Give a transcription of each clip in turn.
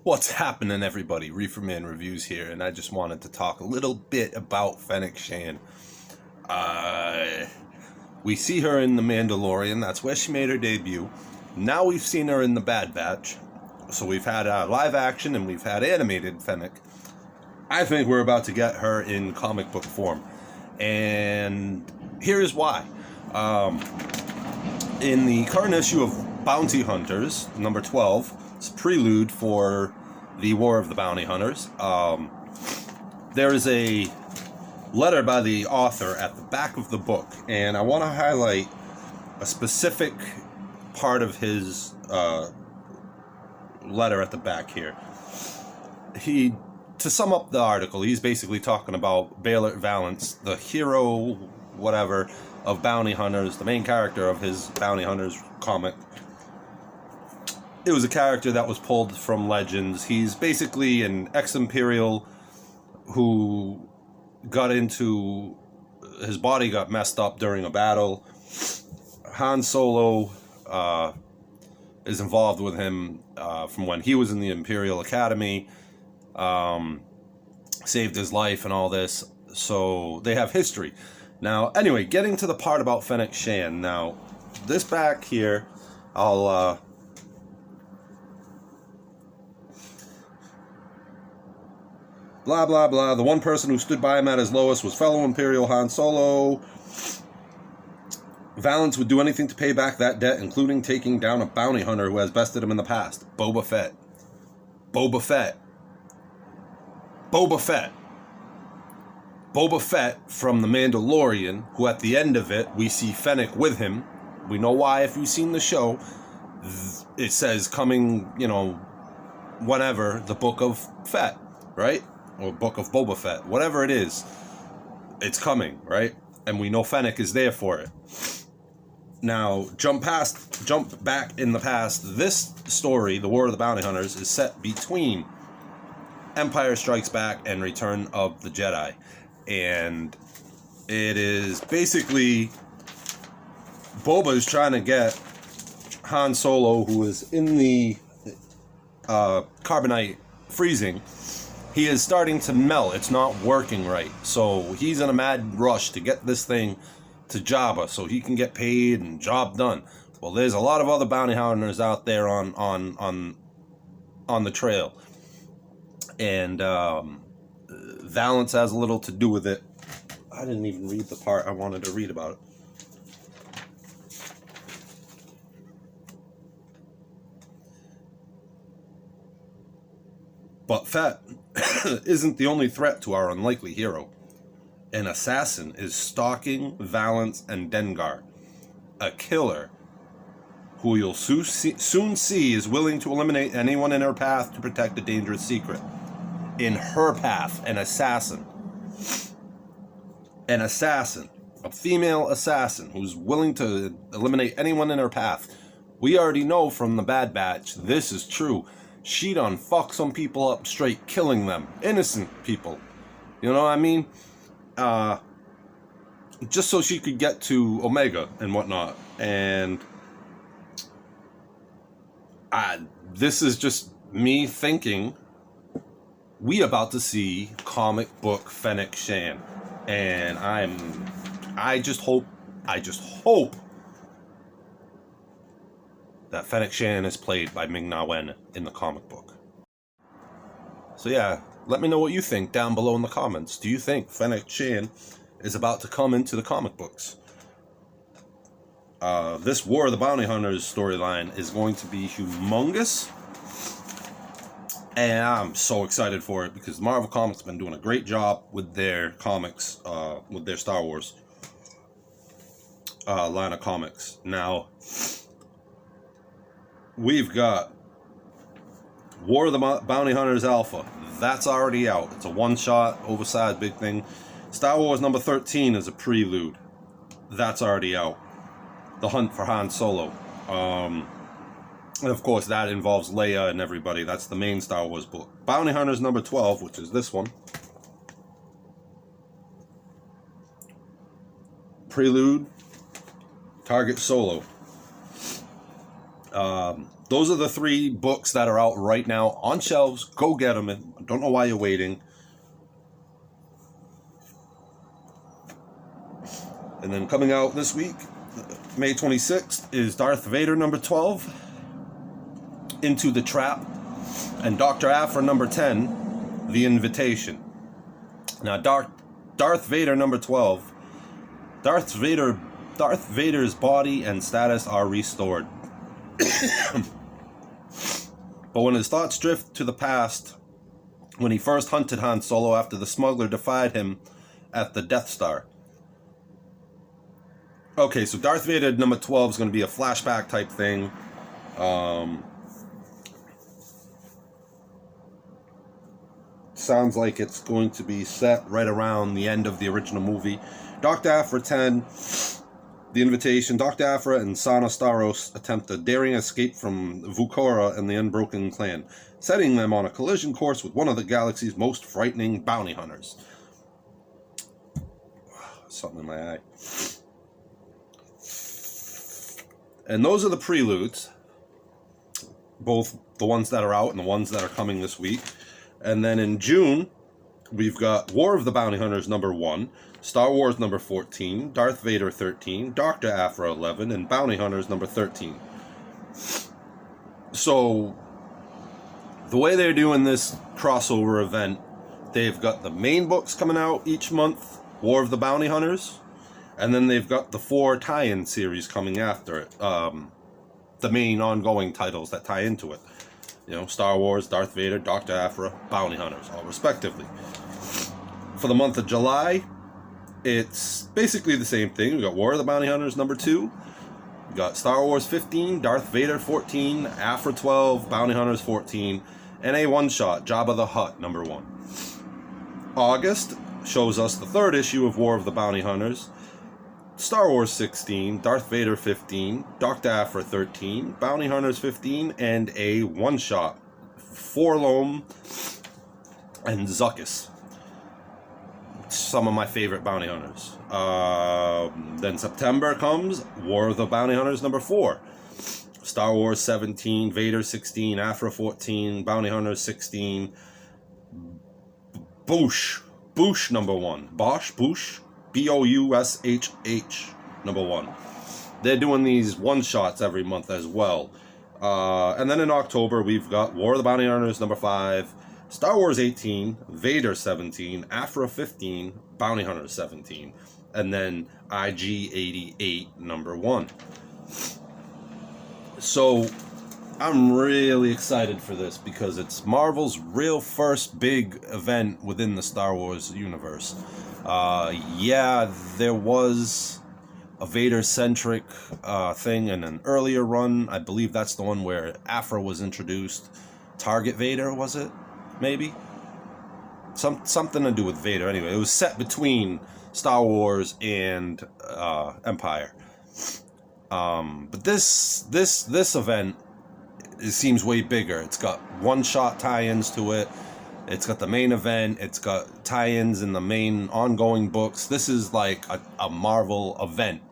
What's happening, everybody? Reeferman Reviews here, and I just wanted to talk a little bit about Fennec Shand. We see her in The Mandalorian. That's where she made her debut. Now we've seen her in The Bad Batch. So we've had live action and we've had animated Fennec. I think we're about to get her in comic book form. And here's why. In the current issue of Bounty Hunters, number 12, it's a prelude for the War of the Bounty Hunters. There is a letter by the author at the back of the book, and I want to highlight a specific part of his letter at the back here. To sum up the article, he's basically talking about Baylor Valance, the hero, whatever, of Bounty Hunters, the main character of his Bounty Hunters comic. It was a character that was pulled from Legends. He's basically an ex-Imperial who got into... his body got messed up during a battle. Han Solo is involved with him from when he was in the Imperial Academy. Saved his life and all this. So they have history. Now, anyway, getting to the part about Fennec Shand. Now, this back here, I'll... blah, blah, blah. The one person who stood by him at his lowest was fellow Imperial Han Solo. Valance would do anything to pay back that debt, including taking down a bounty hunter who has bested him in the past. Boba Fett. Boba Fett. Boba Fett. Boba Fett from The Mandalorian, who at the end of it, we see Fennec with him. We know why if you've seen the show. It says coming, you know, whatever, the Book of Fett, right? Or Book of Boba Fett, whatever it is, it's coming, right? And we know Fennec is there for it. Now, jump back in the past. This story, The War of the Bounty Hunters, is set between Empire Strikes Back and Return of the Jedi. And it is basically Boba is trying to get Han Solo, who is in the carbonite freezing. He is starting to melt. It's not working right. So he's in a mad rush to get this thing to Jabba so he can get paid and job done. Well, there's a lot of other bounty hunters out there on the trail. And Valance has a little to do with it. I didn't even read the part I wanted to read about it. But Fett isn't the only threat to our unlikely hero. An assassin is stalking Valance and Dengar. A killer who you'll soon see is willing to eliminate anyone in her path to protect a dangerous secret. In her path, an assassin. An assassin. A female assassin who's willing to eliminate anyone in her path. We already know from The Bad Batch this is true. She done fucked some people up straight, killing them. Innocent people. You know what I mean? Just so she could get to Omega and whatnot. And this is just me thinking we about to see comic book Fennec Shand. And I just hope that Fennec Shand is played by Ming-Na Wen in the comic book. So yeah, let me know what you think down below in the comments. Do you think Fennec Shand is about to come into the comic books? This War of the Bounty Hunters storyline is going to be humongous. And I'm so excited for it because Marvel Comics have been doing a great job with their comics, with their Star Wars line of comics. Now, we've got War of the Bounty Hunters Alpha. That's already out. It's a one-shot, oversized, big thing. Star Wars number 13 is a prelude. That's already out. The Hunt for Han Solo. And of course, that involves Leia and everybody. That's the main Star Wars book. Bounty Hunters number 12, which is this one. Prelude. Target Solo. those are the 3 books that are out right now on shelves. Go get them. I don't know why you're waiting. And then coming out this week, May 26th, is Darth Vader number 12, Into the Trap, and Dr. Aphra number 10, The Invitation. Now, Darth Vader number 12, Darth Vader's body and status are restored. But when his thoughts drift to the past, when he first hunted Han Solo after the smuggler defied him at the Death Star. Okay, so Darth Vader number 12 is going to be a flashback type thing. Sounds like it's going to be set right around the end of the original movie. Dr. Aphra 10, The Invitation. Dr. Aphra and Sana Starros attempt a daring escape from Vukora and the Unbroken Clan, setting them on a collision course with one of the galaxy's most frightening bounty hunters. Something in my eye. And those are the preludes. Both the ones that are out and the ones that are coming this week. And then in June, we've got War of the Bounty Hunters number 1, Star Wars number 14, Darth Vader 13, Dr. Aphra 11, and Bounty Hunters number 13. So, the way they're doing this crossover event, they've got the main books coming out each month, War of the Bounty Hunters, and then they've got the 4 tie-in series coming after it. The main ongoing titles that tie into it. You know, Star Wars, Darth Vader, Dr. Aphra, Bounty Hunters, all respectively. For the month of July, it's basically the same thing. We got War of the Bounty Hunters number 2. We got Star Wars 15, Darth Vader 14, Aphra 12, Bounty Hunters 14, and a one-shot, Jabba the Hutt number 1. August shows us the 3rd issue of War of the Bounty Hunters. Star Wars 16, Darth Vader 15, Dr. Aphra 13, Bounty Hunters 15, and a one-shot, Forlom and Zuckuss. Some of my favorite bounty hunters. Then September comes, War of the Bounty Hunters number 4. Star Wars 17, Vader 16, Aphra 14, Bounty Hunters 16, Boushh number 1. Boushh. Boushh number 1. They're doing these one-shots every month as well. And then in October, we've got War of the Bounty Hunters number 5, Star Wars 18, Vader 17, Aphra 15, Bounty Hunters 17, and then IG-88 number 1. So, I'm really excited for this because it's Marvel's real first big event within the Star Wars universe. Yeah, there was a Vader-centric thing in an earlier run. I believe that's the one where Aphra was introduced. Target Vader, was it? Maybe? Something to do with Vader. Anyway, it was set between Star Wars and Empire. But this event, it seems way bigger. It's got one-shot tie-ins to it. It's got the main event. It's got tie-ins in the main ongoing books. This is like a Marvel event.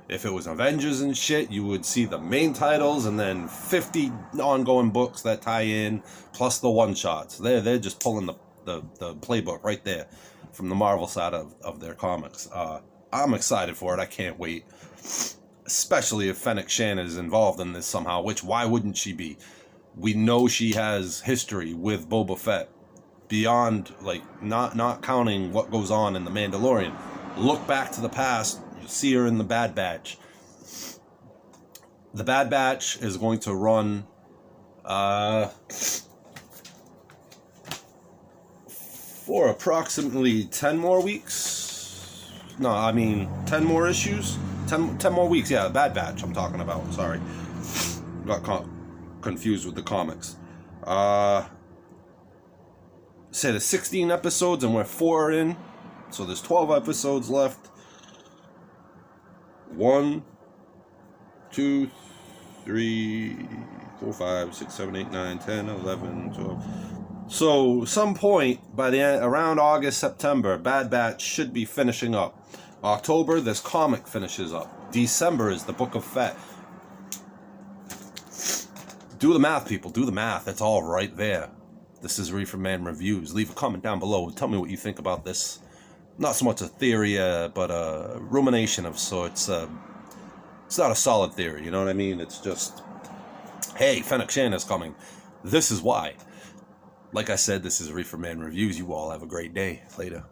If it was Avengers and shit, you would see the main titles and then 50 ongoing books that tie in, plus the one-shots. They're just pulling the playbook right there from the Marvel side of their comics. I'm excited for it. I can't wait. Especially if Fennec Shannon is involved in this somehow, which why wouldn't she be? We know she has history with Boba Fett. Beyond, like, not counting what goes on in The Mandalorian. Look back to the past, you see her in The Bad Batch. The Bad Batch is going to run for approximately 10 more weeks. No, I mean 10 more issues. 10 more weeks, yeah, Bad Batch I'm talking about, sorry. Got confused with the comics. Say there's 16 episodes and we're 4 in, so there's 12 episodes left. 1, 2, 3, 4, 5, 6, 7, 8, 9, 10, 11, 12. So some point by the end, around August, September, Bad Batch should be finishing up. October, this comic finishes up. December is the Book of Fett. Do the math, people. Do the math. It's all right there. This is Reefer Man Reviews. Leave a comment down below. Tell me what you think about this. Not so much a theory, but a rumination of sorts. It's not a solid theory, you know what I mean? It's just, hey, Fennec is coming. This is why. Like I said, this is Reefer Man Reviews. You all have a great day. Later.